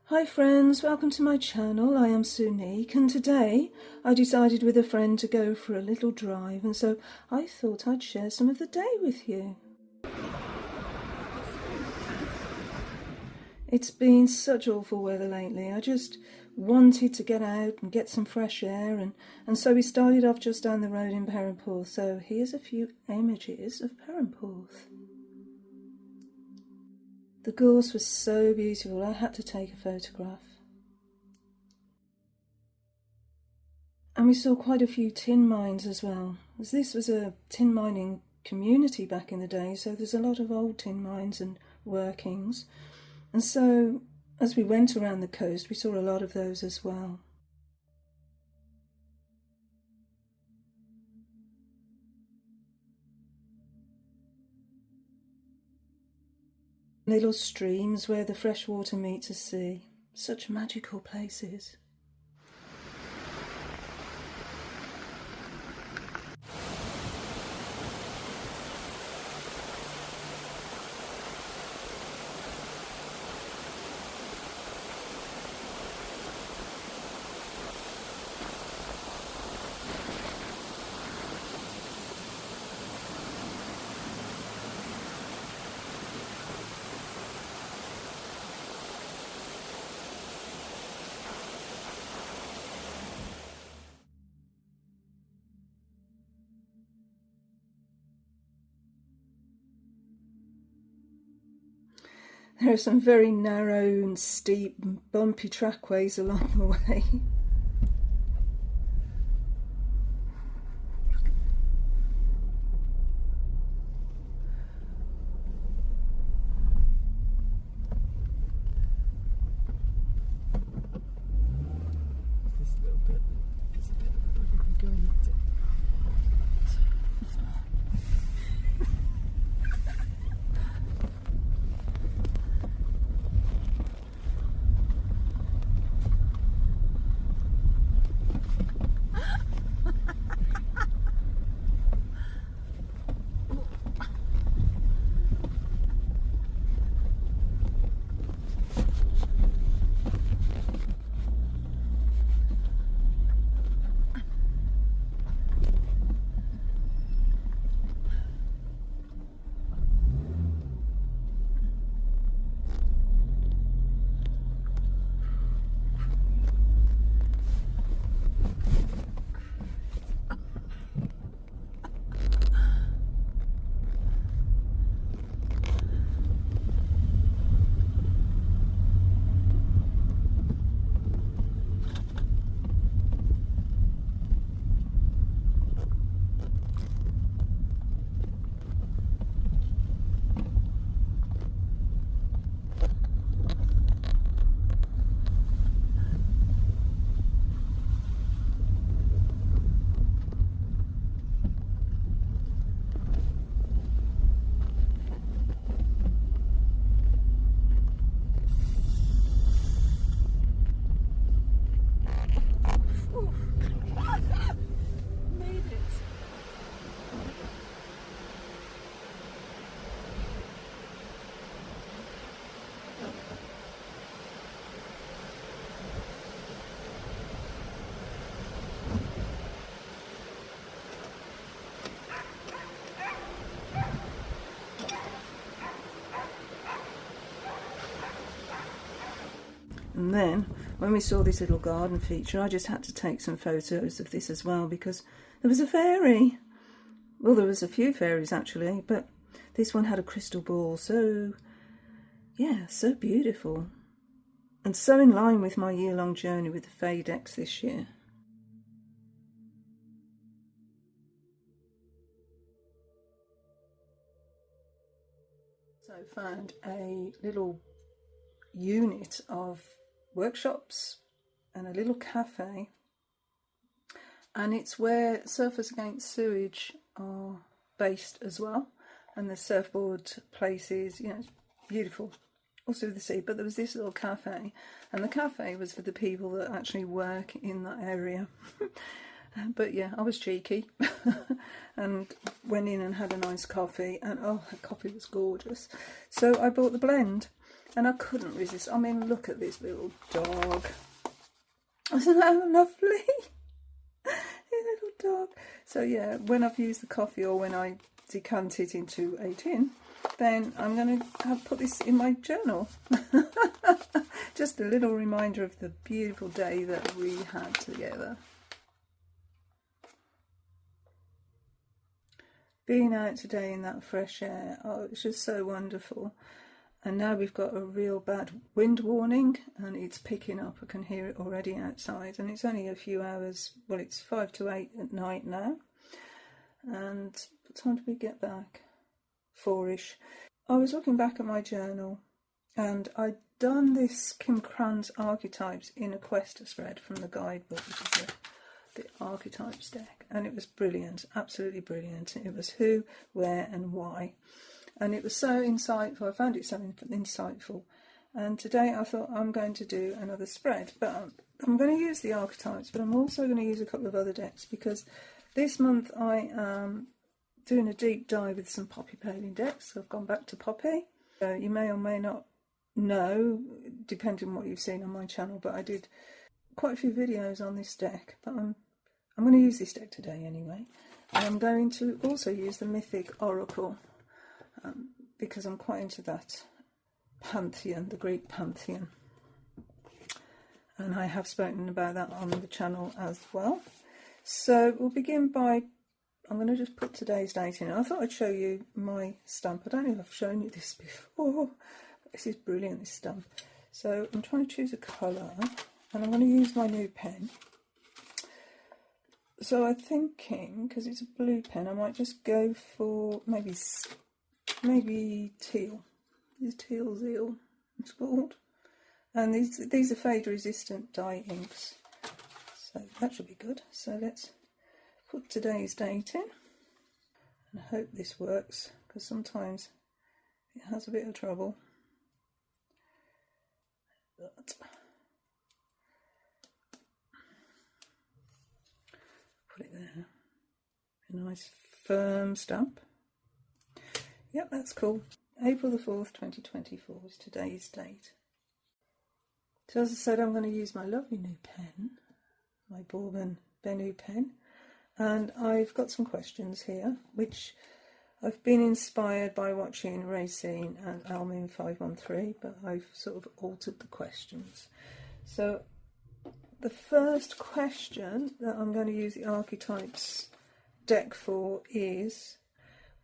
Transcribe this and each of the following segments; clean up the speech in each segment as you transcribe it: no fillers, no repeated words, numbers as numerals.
Hi friends, welcome to my channel. I am Sunique, and today I decided with a friend to go for a little drive, and so I thought I'd share some of the day with you. It's been such awful weather lately. I just wanted to get out and get some fresh air, and so we started off just down the road in Perranporth. So here's a few images of Perranporth. The gorse was so beautiful, I had to take a photograph. And we saw quite a few tin mines as well, as this was a tin mining community back in the day, so there's a lot of old tin mines and workings. And so as we went around the coast, we saw a lot of those as well. Little streams where the fresh water meets the sea. Such magical places. There are some very narrow and steep and bumpy trackways along the way. This little bit is a bit of a bugger going into. And then, when we saw this little garden feature, I just had to take some photos of this as well, because there was a fairy. Well, there was a few fairies actually, but this one had a crystal ball, so yeah, so beautiful. And so in line with my year-long journey with the Fae decks this year. So I found a little unit of workshops and a little cafe, and it's where Surfers Against Sewage are based as well, and the surfboard places, you know, it's beautiful, also the sea. But there was this little cafe, and the cafe was for the people that actually work in that area. But yeah, I was cheeky and went in and had a nice coffee, and oh, the coffee was gorgeous. So I bought the blend. And I couldn't resist. I mean, look at this little dog. Isn't that lovely? Little dog. So yeah, when I've used the coffee or when I decant it into a tin, then I'm going to put this in my journal. Just a little reminder of the beautiful day that we had together. Being out today in that fresh air, oh, it's just so wonderful. And now we've got a real bad wind warning and it's picking up. I can hear it already outside, and it's only a few hours. Well, it's 5 to 8 at night now. And what time did we get back? 4ish. I was looking back at my journal and I'd done this Kim Cran's archetypes in a quest spread from the guidebook, which is the archetypes deck. And it was brilliant, absolutely brilliant. It was who, where and why. And it was so insightful. I found it so insightful. And today I thought I'm going to do another spread. But I'm going to use the archetypes, but I'm also going to use a couple of other decks, because this month I am doing a deep dive with some poppy paling decks. So I've gone back to poppy. So you may or may not know, depending on what you've seen on my channel, but I did quite a few videos on this deck. But I'm going to use this deck today anyway. And I'm going to also use the Mythic Oracle. Because I'm quite into that pantheon, the Greek pantheon. And I have spoken about that on the channel as well. So we'll begin by, I'm going to just put today's date in. I thought I'd show you my stamp. I don't know if I've shown you this before. This is brilliant, this stamp. So I'm trying to choose a colour, and I'm going to use my new pen. So I'm thinking, because it's a blue pen, I might just go for maybe teal. Is teal zeal it's called. And these are fade resistant dye inks, so that should be good. So let's put today's date in and hope this works, because sometimes it has a bit of trouble. But put it there, a nice firm stamp. Yep, that's cool. April the 4th, 2024 is today's date. So as I said, I'm going to use my lovely new pen, my Bourbon Benu pen. And I've got some questions here, which I've been inspired by watching Raecine and Almin 513, but I've sort of altered the questions. So the first question that I'm going to use the archetypes deck for is,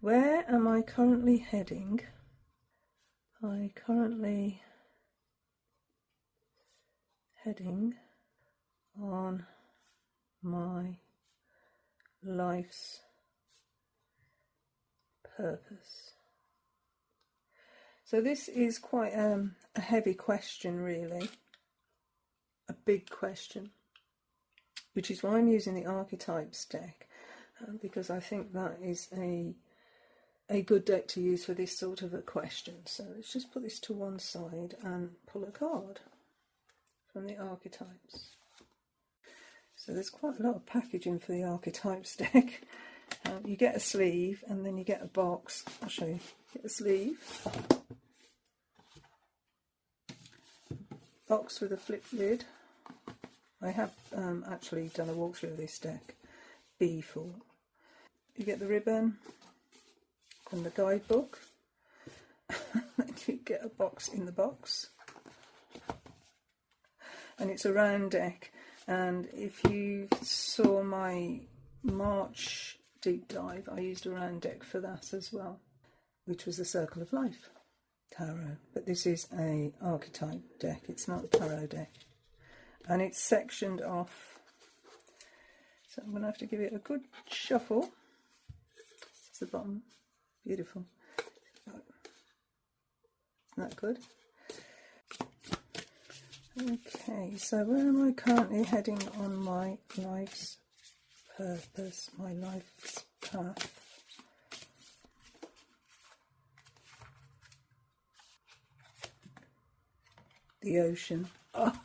where am I currently heading? I'm currently heading on my life's purpose. So this is quite a heavy question, really, a big question, which is why I'm using the archetypes deck, because I think that is a good deck to use for this sort of a question. So let's just put this to one side and pull a card from the archetypes. So there's quite a lot of packaging for the archetypes deck. You get a sleeve and then you get a box. I'll show you. Get a sleeve, box with a flip lid. I have actually done a walkthrough of this deck before. You get the ribbon and the guidebook. Then you get a box in the box, and it's a round deck. And if you saw my March deep dive, I used a round deck for that as well, which was the Circle of Life tarot. But this is a archetype deck, it's not a tarot deck, and it's sectioned off, so I'm going to have to give it a good shuffle. This is the bottom. Beautiful. Isn't that good? Okay, so where am I currently heading on my life's purpose, my life's path? The ocean. Oh.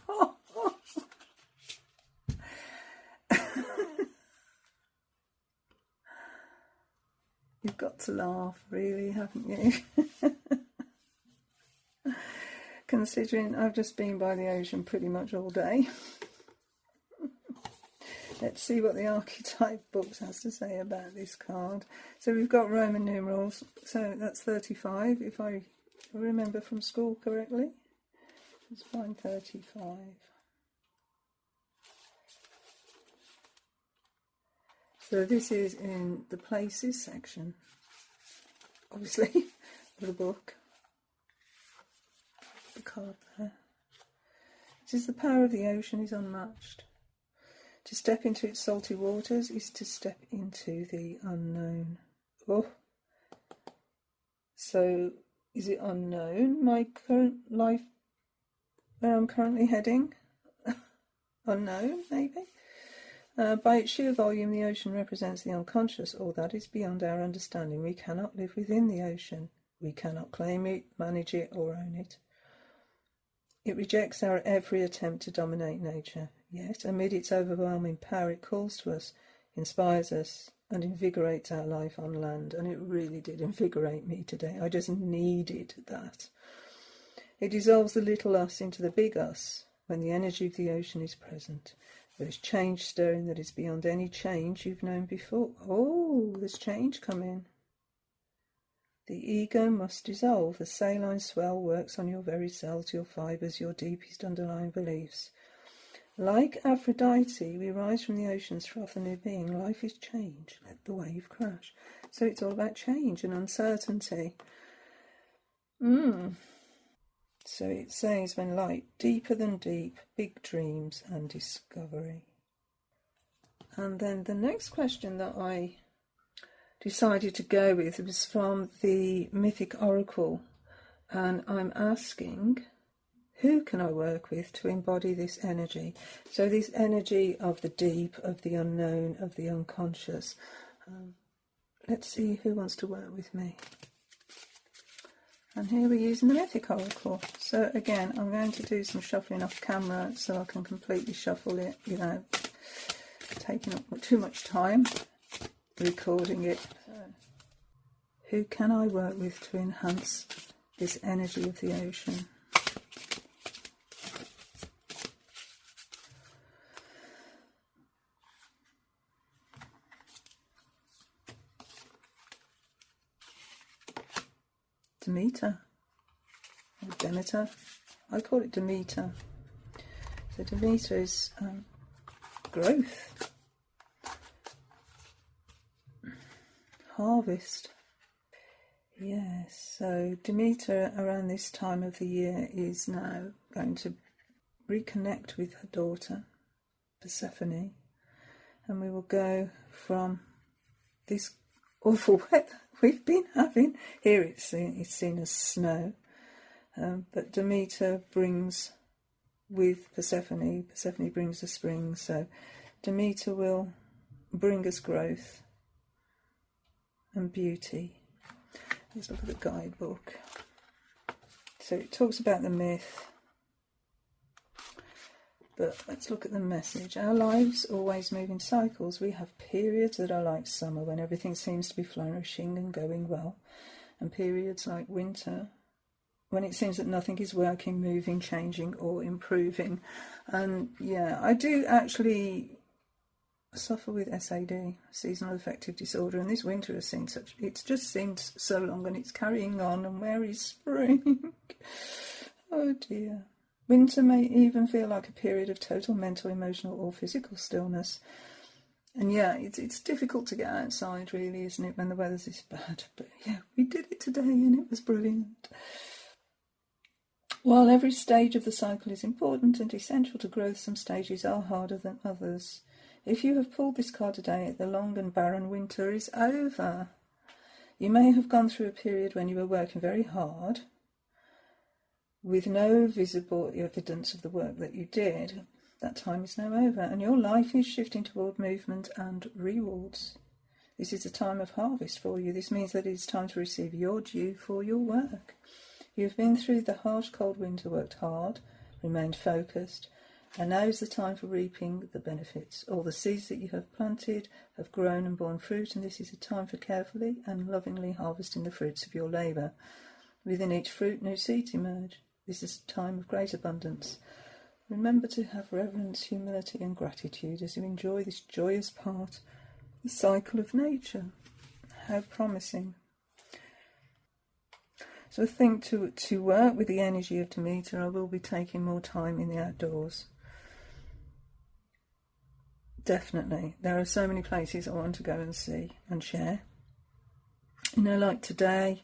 You've got to laugh, really, haven't you? considering I've just been by the ocean pretty much all day. Let's see what the archetype books has to say about this card. So we've got Roman numerals, so that's 35, if I remember from school correctly. Let's find 35. So this is in the places section, obviously, of the book. The card there. It says the power of the ocean is unmatched. To step into its salty waters is to step into the unknown. Oh. So, is it unknown, my current life, where I'm currently heading? Unknown, maybe? By its sheer volume, the ocean represents the unconscious, or that is beyond our understanding. We cannot live within the ocean. We cannot claim it, manage it, or own it. It rejects our every attempt to dominate nature. Yet, amid its overwhelming power, it calls to us, inspires us, and invigorates our life on land. And it really did invigorate me today. I just needed that. It dissolves the little us into the big us when the energy of the ocean is present. There is change stirring that is beyond any change you've known before. Oh, there's change coming. The ego must dissolve. The saline swell works on your very cells, your fibres, your deepest underlying beliefs. Like Aphrodite, we rise from the ocean's froth, a new being. Life is change. Let the wave crash. So it's all about change and uncertainty. So it says, when light, deeper than deep, big dreams and discovery. And then the next question that I decided to go with was from the Mythic Oracle. And I'm asking, who can I work with to embody this energy? So this energy of the deep, of the unknown, of the unconscious. Let's see who wants to work with me. And here we're using the Mythic Oracle. So again, I'm going to do some shuffling off camera so I can completely shuffle it without taking up too much time recording it. So, who can I work with to enhance this energy of the ocean? Demeter, or Demeter. I call it Demeter. So Demeter is growth, harvest. Yes, so Demeter around this time of the year is now going to reconnect with her daughter, Persephone, and we will go from this awful weather we've been having. Here it's seen as snow, but Demeter brings with Persephone brings the spring, so Demeter will bring us growth and beauty. Let's look at the guidebook. So it talks about the myth, but let's look at the message. Our lives always move in cycles. We have periods that are like summer, when everything seems to be flourishing and going well, and periods like winter, when it seems that nothing is working, moving, changing, or improving. And yeah, I do actually suffer with SAD, seasonal affective disorder, and this winter has seen it's just seemed so long, and it's carrying on, and where is spring? Oh dear. Winter may even feel like a period of total mental, emotional, or physical stillness. And yeah, it's difficult to get outside, really, isn't it, when the weather's this bad? But yeah, we did it today, and it was brilliant. While every stage of the cycle is important and essential to growth, some stages are harder than others. If you have pulled this card today, the long and barren winter is over. You may have gone through a period when you were working very hard, with no visible evidence of the work that you did. That time is now over, and your life is shifting toward movement and rewards. This is a time of harvest for you. This means that it is time to receive your due for your work. You've been through the harsh, cold winter, worked hard, remained focused, and now is the time for reaping the benefits. All the seeds that you have planted have grown and borne fruit, and this is a time for carefully and lovingly harvesting the fruits of your labour. Within each fruit, new seeds emerge. This is a time of great abundance. Remember to have reverence, humility and gratitude as you enjoy this joyous part of the cycle of nature. How promising. So I think to work with the energy of Demeter, I will be taking more time in the outdoors. Definitely. There are so many places I want to go and see and share. You know, like today,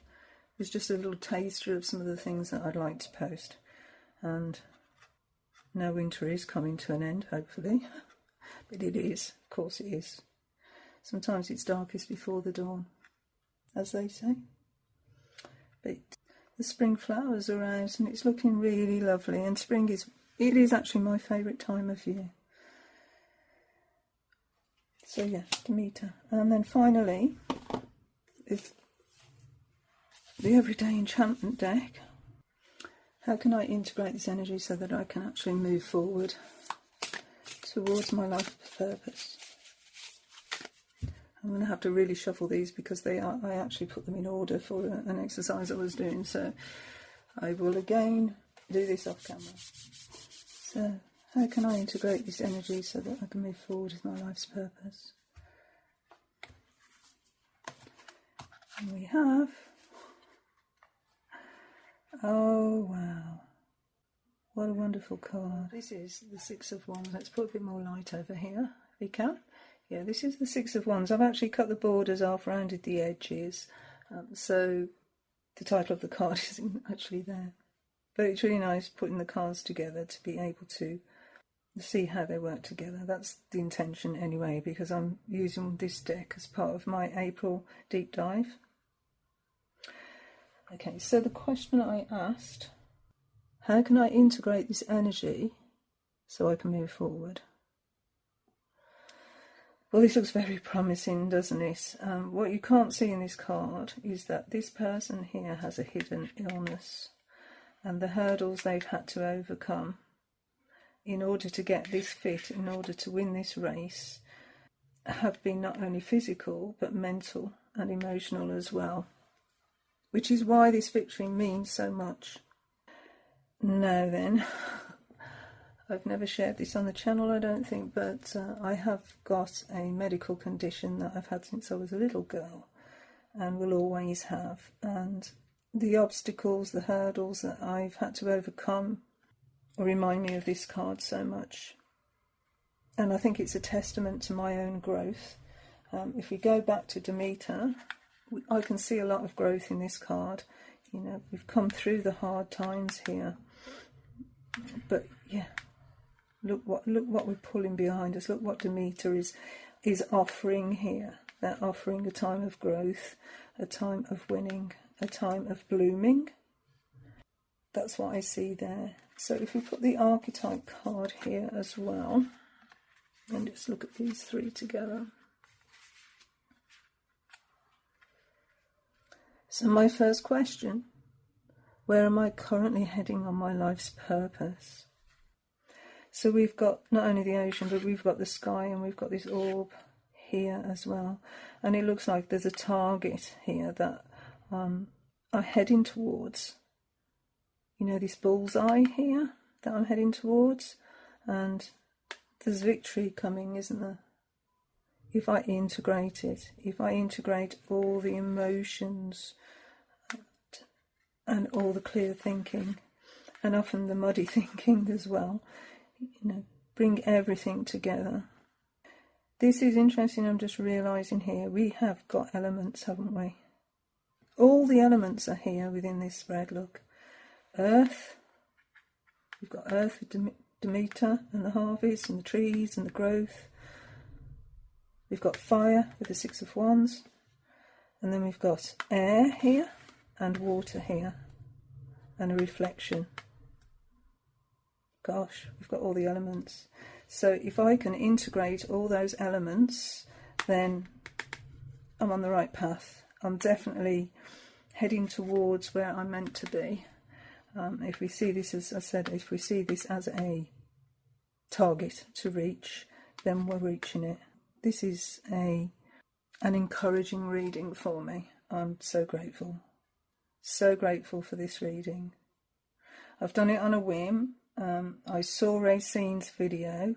there's just a little taster of some of the things that I'd like to post. And now winter is coming to an end, hopefully. But it is, of course it is. Sometimes it's darkest before the dawn, as they say. But the spring flowers are out and it's looking really lovely. And spring is actually my favourite time of year. So yeah, Demeter. And then finally, is the Everyday Enchantment deck. How can I integrate this energy so that I can actually move forward towards my life purpose? I'm going to have to really shuffle these because I actually put them in order for an exercise I was doing. So I will again do this off camera. So how can I integrate this energy so that I can move forward with my life's purpose? And we have, oh wow, what a wonderful card. This is the Six of Wands. Let's put a bit more light over here if we can. Yeah, this is the Six of Wands. I've actually cut the borders off, rounded the edges, so the title of the card isn't actually there. But it's really nice putting the cards together to be able to see how they work together. That's the intention anyway, because I'm using this deck as part of my April deep dive. Okay, so the question I asked, how can I integrate this energy so I can move forward? Well, this looks very promising, doesn't it? What you can't see in this card is that this person here has a hidden illness, and the hurdles they've had to overcome in order to get this fit, in order to win this race, have been not only physical but mental and emotional as well, which is why this victory means so much. Now then, I've never shared this on the channel, I don't think, but I have got a medical condition that I've had since I was a little girl and will always have. And the obstacles, the hurdles that I've had to overcome remind me of this card so much. And I think it's a testament to my own growth. If we go back to Demeter, I can see a lot of growth in this card. You know, we've come through the hard times here. But yeah. Look what we're pulling behind us. Look what Demeter is offering here. They're offering a time of growth, a time of winning, a time of blooming. That's what I see there. So if we put the archetype card here as well, and just look at these three together. So my first question, where am I currently heading on my life's purpose? So we've got not only the ocean, but we've got the sky and we've got this orb here as well. And it looks like there's a target here that I'm heading towards. You know, this bullseye here that I'm heading towards. And there's victory coming, isn't there? If I integrate it, if I integrate all the emotions and all the clear thinking, and often the muddy thinking as well, you know, bring everything together. This is interesting. I'm just realising here we have got elements, haven't we? All the elements are here within this spread. Look, earth. We've got earth with Demeter and the harvest and the trees and the growth. We've got fire with the Six of Wands, and then we've got air here and water here and a reflection. Gosh, we've got all the elements. So if I can integrate all those elements, then I'm on the right path. I'm definitely heading towards where I'm meant to be. If we see this, as I said, if we see this as a target to reach, then we're reaching it. This is an encouraging reading for me. I'm so grateful for this reading. I've done it on a whim. I saw Raecine's video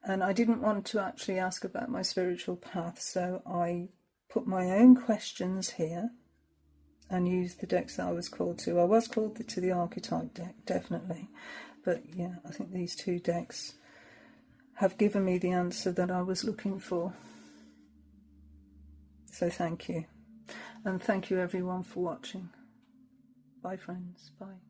and I didn't want to actually ask about my spiritual path, so I put my own questions here and used the decks that I was called to. I was called to the archetype deck, definitely, but yeah, I think these two decks have given me the answer that I was looking for. So thank you, and thank you everyone for watching. Bye friends, bye.